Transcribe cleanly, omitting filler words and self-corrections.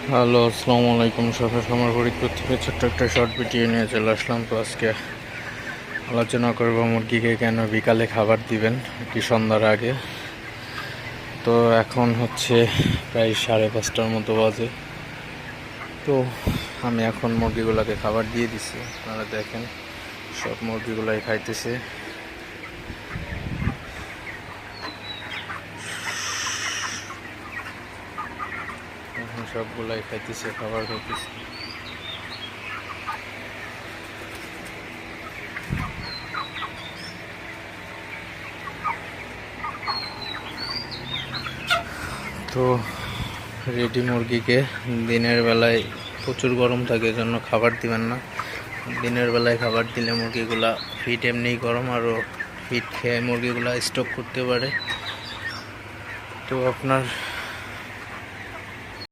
Hello, আসসালামু আলাইকুম। সবাই আমার ফরিদপুর থেকে ছোট্ট একটা শর্ট ভিডিও নিয়ে চলে আসলাম। তো আজকে আলোচনা করব মুরগিকে কেন বিকালে খাবার দিবেন কি সন্ধ্যার আগে। তো এখন হচ্ছে প্রায় 5:30টার মতো বাজে। তো আমি এখন মুরগিগুলোকে খাবার দিয়ে দিছি। আপনারা দেখেন সব মুরগিগুলাই খাইতেছে। এখন সবগুলাই খাইতেছে, খাবার খাইতেছে। তো রেডি মুরগিকে দিনের বেলায় প্রচুর গরম থাকে, এজন্য খাবার দিবেন না। দিনের বেলায় খাবার দিলে মুরগিগুলা ফিট এমনিই গরম, আরও ফিট খেয়ে মুরগিগুলা স্টক করতে পারে। তো আপনার